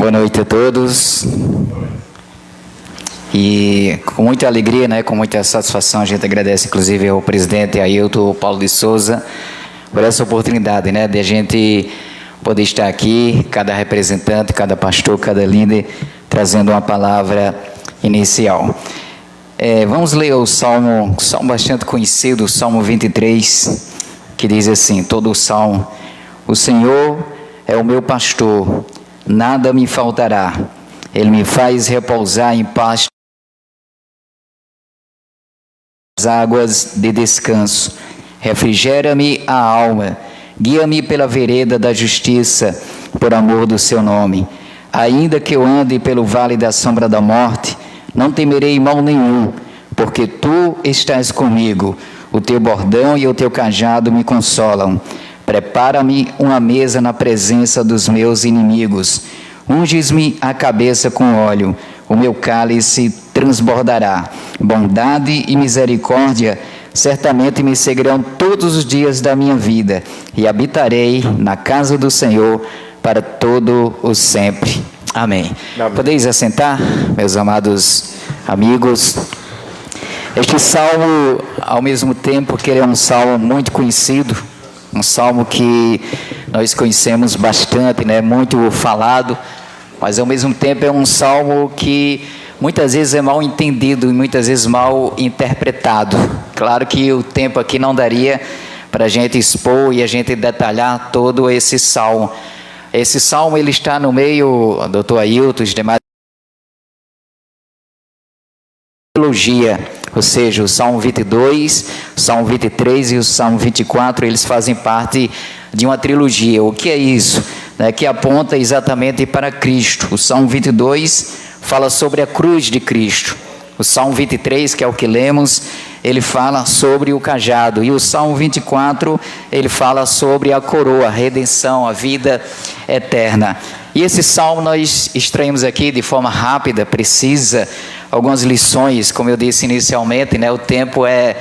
Boa noite a todos. E com muita alegria, com muita satisfação, a gente agradece inclusive ao presidente Ailton Paulo de Souza por essa oportunidade, de a gente poder estar aqui, cada representante, cada pastor, cada líder, trazendo uma palavra inicial. Vamos ler o salmo bastante conhecido, o Salmo 23, que diz assim, todo o salmo: o Senhor é o meu pastor, nada me faltará. Ele me faz repousar em pastos, águas de descanso. Refrigera-me a alma, guia-me pela vereda da justiça, por amor do seu nome. Ainda que eu ande pelo vale da sombra da morte, não temerei mal nenhum, porque tu estás comigo. O teu bordão e o teu cajado me consolam. Prepara-me uma mesa na presença dos meus inimigos. Unges-me a cabeça com óleo, o meu cálice transbordará. Bondade e misericórdia certamente me seguirão todos os dias da minha vida, e habitarei na casa do Senhor para todo o sempre. Amém. Podeis assentar, meus amados amigos. Este salmo, ao mesmo tempo que ele é um salmo muito conhecido, um salmo que nós conhecemos bastante, muito falado, mas ao mesmo tempo é um salmo que muitas vezes é mal entendido e muitas vezes mal interpretado. Claro que o tempo aqui não daria para a gente expor e a gente detalhar todo esse salmo. Esse salmo ele está no meio, doutor Ailton, os demais, trilogia, ou seja, o Salmo 22, o Salmo 23 e o Salmo 24, eles fazem parte de uma trilogia. O que é isso? Que aponta exatamente para Cristo. O Salmo 22 fala sobre a cruz de Cristo. O Salmo 23, que é o que lemos, ele fala sobre o cajado. E o Salmo 24, ele fala sobre a coroa, a redenção, a vida eterna. E esse salmo nós extraímos aqui de forma rápida, precisa, algumas lições, como eu disse inicialmente, o tempo é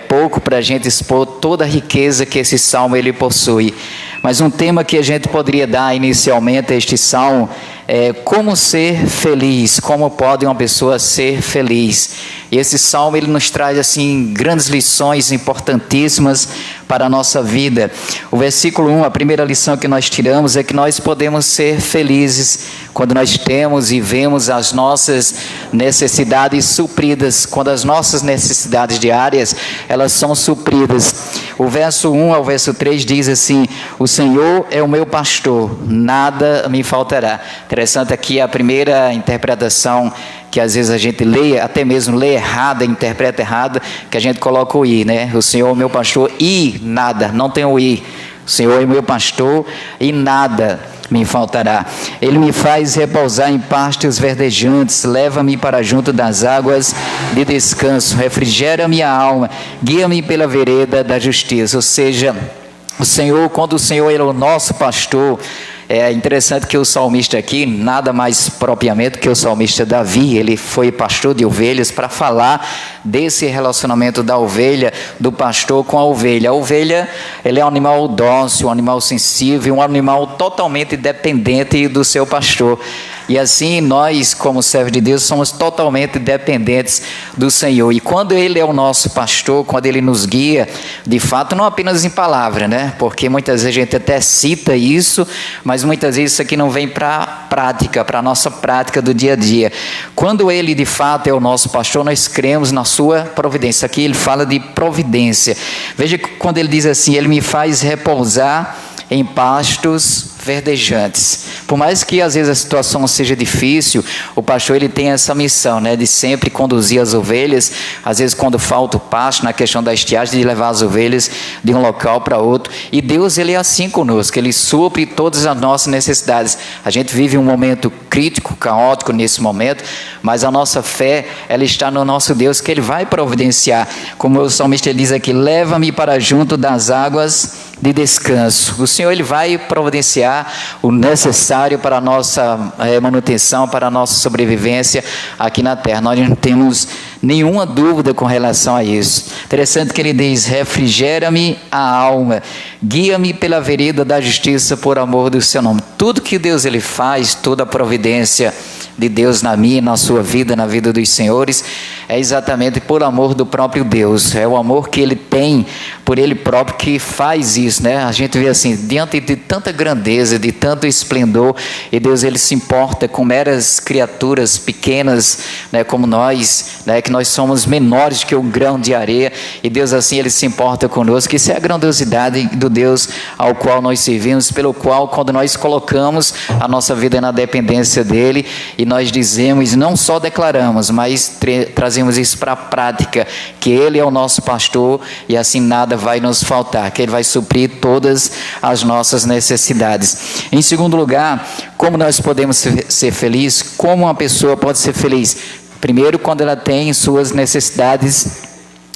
pouco para a gente expor toda a riqueza que esse salmo ele possui. Mas um tema que a gente poderia dar inicialmente a este salmo é como ser feliz, como pode uma pessoa ser feliz. E esse salmo ele nos traz assim grandes lições importantíssimas para a nossa vida. O versículo 1, a primeira lição que nós tiramos é que nós podemos ser felizes quando nós temos e vemos as nossas necessidades supridas, quando as nossas necessidades diárias, elas são supridas. O verso 1 ao verso 3 diz assim: o Senhor é o meu pastor, nada me faltará. Interessante aqui a primeira interpretação, que às vezes a gente lê, até mesmo lê errada, interpreta errada, que a gente coloca o i, o Senhor é o meu pastor e nada, não tem o i. O Senhor é o meu pastor e nada me faltará. Ele me faz repousar em pastos verdejantes, leva-me para junto das águas de descanso, refrigera minha alma, guia-me pela vereda da justiça. Ou seja, o Senhor, quando o Senhor é o nosso pastor, é interessante que o salmista aqui, nada mais propriamente que o salmista Davi, ele foi pastor de ovelhas para falar desse relacionamento da ovelha, do pastor com a ovelha. A ovelha, ele é um animal dócil, um animal sensível, um animal totalmente dependente do seu pastor. E assim nós, como servos de Deus, somos totalmente dependentes do Senhor. E quando Ele é o nosso pastor, quando Ele nos guia, de fato, não apenas em palavra, porque muitas vezes a gente até cita isso, mas muitas vezes isso aqui não vem para a prática, para a nossa prática do dia a dia. Quando Ele de fato é o nosso pastor, nós cremos na sua providência. Aqui Ele fala de providência. Veja que quando Ele diz assim, Ele me faz repousar em pastos verdejantes. Por mais que às vezes a situação seja difícil, o pastor ele tem essa missão, de sempre conduzir as ovelhas, às vezes quando falta o pasto, na questão da estiagem, de levar as ovelhas de um local para outro. E Deus ele é assim conosco, ele supre todas as nossas necessidades. A gente vive um momento crítico, caótico nesse momento, mas a nossa fé, ela está no nosso Deus, que ele vai providenciar. Como o salmista diz aqui, leva-me para junto das águas de descanso. O Senhor, Ele vai providenciar o necessário para a nossa manutenção, para a nossa sobrevivência aqui na terra. Nós não temos nenhuma dúvida com relação a isso. Interessante que Ele diz: refrigera-me a alma, guia-me pela vereda da justiça por amor do seu nome. Tudo que Deus Ele faz, toda a providência de Deus na minha, na sua vida, na vida dos senhores, é exatamente por amor do próprio Deus. É o amor que Ele tem por Ele próprio que faz isso, né? A gente vê assim, diante de tanta grandeza, de tanto esplendor, e Deus Ele se importa com meras criaturas pequenas, né, como nós, né, que nós somos menores que um grão de areia, e Deus assim Ele se importa conosco. Isso é a grandiosidade do Deus ao qual nós servimos, pelo qual, quando nós colocamos a nossa vida na dependência dEle, e nós dizemos, não só declaramos, mas trazemos isso para a prática, que Ele é o nosso pastor e assim nada vai nos faltar, que Ele vai suprir todas as nossas necessidades. Em segundo lugar, como nós podemos ser felizes? Como uma pessoa pode ser feliz? Primeiro, quando ela tem suas necessidades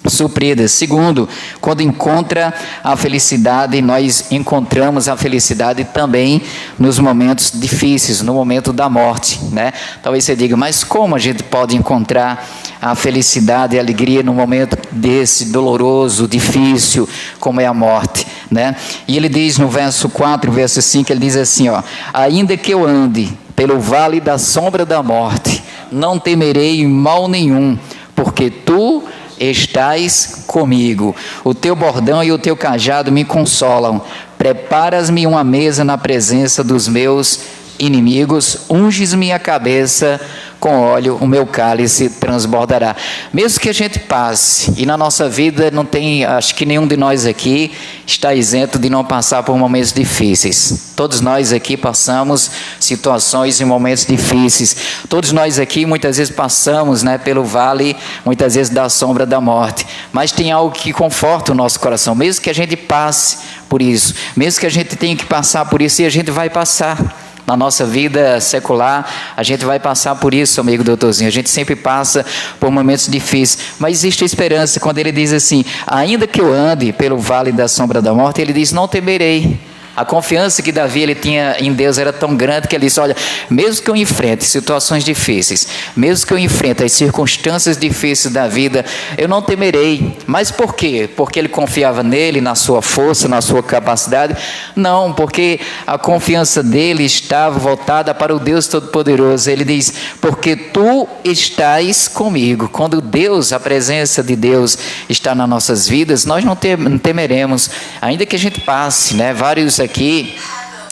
supridas. Segundo, quando encontra a felicidade, nós encontramos a felicidade também nos momentos difíceis, no momento da morte, né? Talvez você diga, mas como a gente pode encontrar a felicidade e a alegria no momento desse doloroso, difícil, como é a morte, né? E ele diz no verso 4, verso 5, ele diz assim, ó: ainda que eu ande pelo vale da sombra da morte, não temerei mal nenhum, porque tu estás comigo, o teu bordão e o teu cajado me consolam. Preparas-me uma mesa na presença dos meus inimigos, unges-me a cabeça com óleo, o meu cálice transbordará. Mesmo que a gente passe, e na nossa vida não tem, acho que nenhum de nós aqui está isento de não passar por momentos difíceis. Todos nós aqui passamos situações e momentos difíceis. Todos nós aqui muitas vezes passamos, né, pelo vale, muitas vezes da sombra da morte. Mas tem algo que conforta o nosso coração, mesmo que a gente passe por isso, mesmo que a gente tenha que passar por isso, e a gente vai passar. Na nossa vida secular, a gente vai passar por isso, amigo doutorzinho. A gente sempre passa por momentos difíceis, mas existe esperança. Quando ele diz assim, ainda que eu ande pelo vale da sombra da morte, ele diz, não temerei. A confiança que Davi ele tinha em Deus era tão grande que ele disse, olha, mesmo que eu enfrente situações difíceis, mesmo que eu enfrente as circunstâncias difíceis da vida, eu não temerei. Mas por quê? Porque ele confiava nele, na sua força, na sua capacidade? Não, porque a confiança dele estava voltada para o Deus Todo-Poderoso. Ele diz, porque tu estás comigo. Quando Deus, a presença de Deus está nas nossas vidas, nós não temeremos, ainda que a gente passe, né, vários aqui,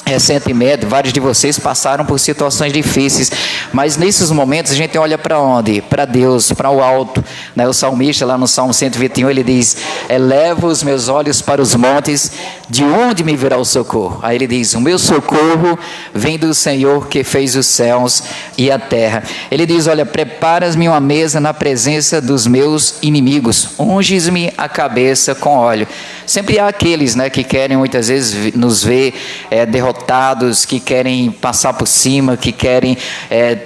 recentemente, vários de vocês passaram por situações difíceis, mas nesses momentos a gente olha para onde? Para Deus, para o alto, né? O salmista lá no Salmo 121, ele diz, eleva os meus olhos para os montes, de onde me virá o socorro? Aí ele diz, o meu socorro vem do Senhor que fez os céus e a terra. Ele diz, olha, preparas-me uma mesa na presença dos meus inimigos, unges-me a cabeça com óleo. Sempre há aqueles, né, que querem muitas vezes nos ver derrotados, que querem passar por cima, que querem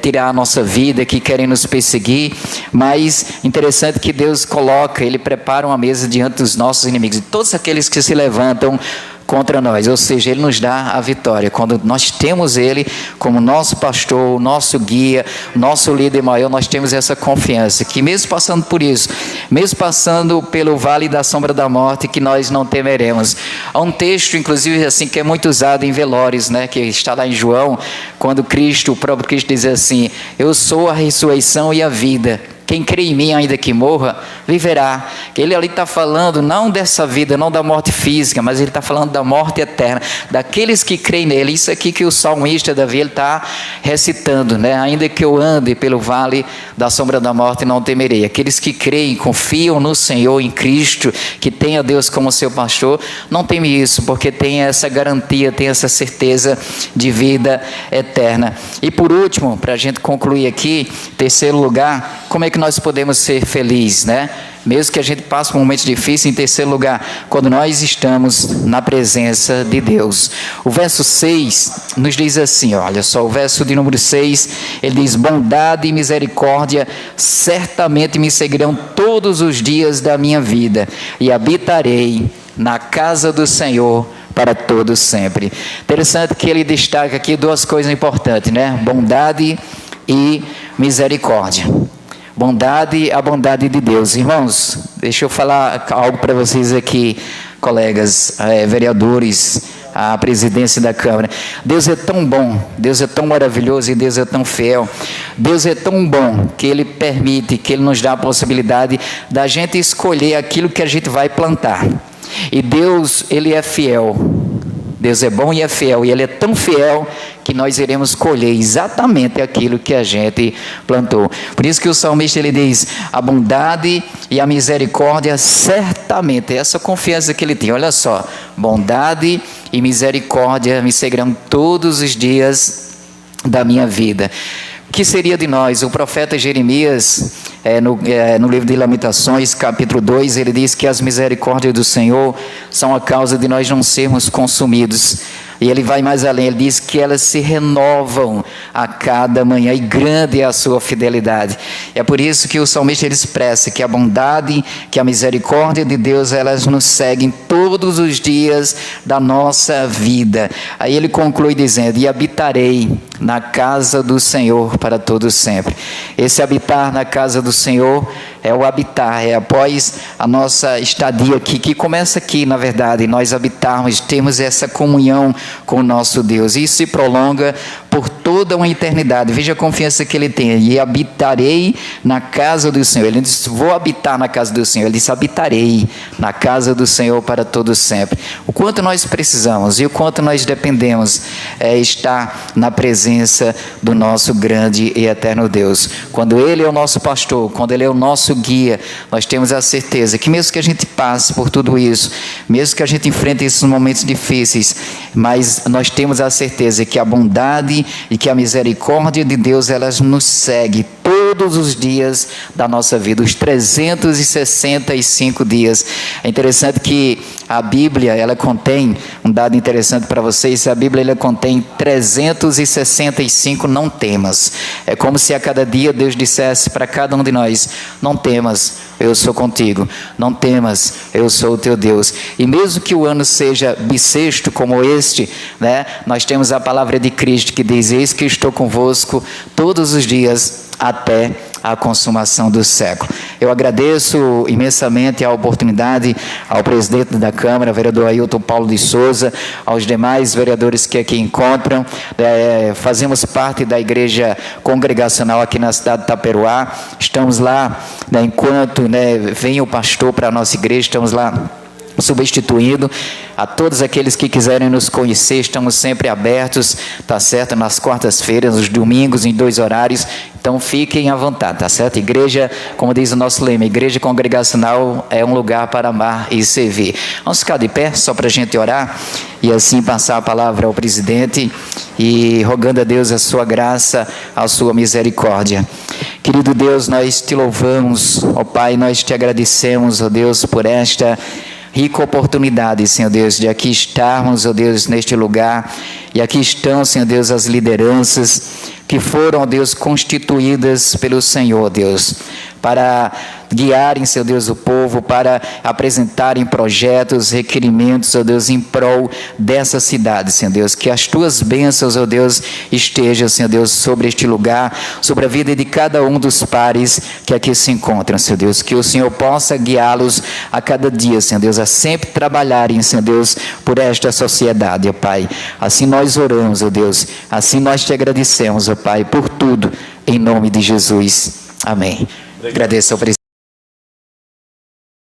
tirar a nossa vida, que querem nos perseguir, mas interessante que Deus coloca, Ele prepara uma mesa diante dos nossos inimigos, e todos aqueles que se levantam contra nós, ou seja, Ele nos dá a vitória, quando nós temos Ele como nosso pastor, nosso guia, nosso líder maior, nós temos essa confiança, que mesmo passando por isso, mesmo passando pelo vale da sombra da morte, que nós não temeremos. Há um texto, inclusive, assim, que é muito usado em velórios, né, que está lá em João, quando Cristo, o próprio Cristo diz assim, eu sou a ressurreição e a vida, quem crê em mim, ainda que morra, viverá. Ele ali está falando não dessa vida, não da morte física, mas ele está falando da morte eterna, daqueles que creem nele. Isso aqui que o salmista Davi está recitando, né? Ainda que eu ande pelo vale da sombra da morte, não temerei. Aqueles que creem, confiam no Senhor, em Cristo, que tem a Deus como seu pastor, não teme isso, porque tem essa garantia, tem essa certeza de vida eterna. E por último, para a gente concluir aqui, terceiro lugar, como é que nós podemos ser felizes, né? Mesmo que a gente passe por momentos difíceis. Em terceiro lugar, quando nós estamos na presença de Deus. O verso 6 nos diz assim, olha só, o verso de número 6, ele diz, bondade e misericórdia certamente me seguirão todos os dias da minha vida, e habitarei na casa do Senhor para todo sempre. Interessante que ele destaca aqui duas coisas importantes, né? Bondade e misericórdia. Bondade, a bondade de Deus. Irmãos, deixa eu falar algo para vocês aqui, colegas, vereadores, a presidência da Câmara. Deus é tão bom, Deus é tão maravilhoso e Deus é tão fiel. Deus é tão bom que Ele permite, que Ele nos dá a possibilidade da gente escolher aquilo que a gente vai plantar. E Deus, Ele é fiel. Deus é bom e é fiel, e Ele é tão fiel que nós iremos colher exatamente aquilo que a gente plantou. Por isso que o salmista ele diz, a bondade e a misericórdia certamente, essa confiança que ele tem, olha só, bondade e misericórdia me seguirão todos os dias da minha vida. O que seria de nós? O profeta Jeremias, no livro de Lamentações, capítulo 2, ele diz que as misericórdias do Senhor são a causa de nós não sermos consumidos. E ele vai mais além, ele diz que elas se renovam a cada manhã, e grande é a sua fidelidade. É por isso que o salmista ele expressa que a bondade, que a misericórdia de Deus, elas nos seguem todos os dias da nossa vida. Aí ele conclui dizendo, e habitarei na casa do Senhor para todo sempre. Esse habitar na casa do Senhor é o habitar, é após a nossa estadia aqui, que começa aqui, na verdade, nós habitarmos, temos essa comunhão com o nosso Deus. Isso se prolonga por toda uma eternidade. Veja a confiança que ele tem. E habitarei na casa do Senhor. Ele não disse, vou habitar na casa do Senhor. Ele disse, habitarei na casa do Senhor para todo sempre. O quanto nós precisamos e o quanto nós dependemos estar na presença do nosso grande e eterno Deus. Quando Ele é o nosso pastor, quando Ele é o nosso guia, nós temos a certeza que mesmo que a gente passe por tudo isso, mesmo que a gente enfrente esses momentos difíceis, mas nós temos a certeza que a bondade e que a misericórdia de Deus, elas nos seguem todos os dias da nossa vida, os 365 dias. É interessante que a Bíblia, ela contém, um dado interessante para vocês, a Bíblia ela contém 365 não temas. É como se a cada dia Deus dissesse para cada um de nós, não temas, eu sou contigo, não temas, eu sou o teu Deus. E mesmo que o ano seja bissexto como este, né, nós temos a palavra de Cristo que diz, eis que estou convosco todos os dias até a consumação do século. Eu agradeço imensamente a oportunidade ao presidente da Câmara, vereador Ailton Paulo de Souza, aos demais vereadores que aqui encontram. Fazemos parte da igreja congregacional aqui na cidade de Itaperuá. Estamos lá, enquanto vem o pastor para a nossa igreja, estamos lá substituindo. A todos aqueles que quiserem nos conhecer, estamos sempre abertos, tá certo? Nas quartas-feiras, nos domingos, em 2 horários. Então fiquem à vontade, tá certo? Igreja, como diz o nosso lema, igreja congregacional é um lugar para amar e servir. Vamos ficar de pé, só para a gente orar e assim passar a palavra ao presidente e rogando a Deus a sua graça, a sua misericórdia. Querido Deus, nós te louvamos, ó Pai, nós te agradecemos, ó Deus, por esta rica oportunidade, Senhor Deus, de aqui estarmos, ó Deus, neste lugar. E aqui estão, Senhor Deus, as lideranças que foram, ó Deus, constituídas pelo Senhor, Deus, para guiarem, Senhor Deus, o povo, para apresentarem projetos, requerimentos, ó Deus, em prol dessa cidade, Senhor Deus. Que as tuas bênçãos, ó Deus, estejam, Senhor Deus, sobre este lugar, sobre a vida de cada um dos pares que aqui se encontram, Senhor Deus. Que o Senhor possa guiá-los a cada dia, Senhor Deus, a sempre trabalharem, Senhor Deus, por esta sociedade, ó Pai. Assim nós oramos, ó Deus, assim nós te agradecemos, ó Pai, por tudo, em nome de Jesus. Amém. Agradeço ao presidente.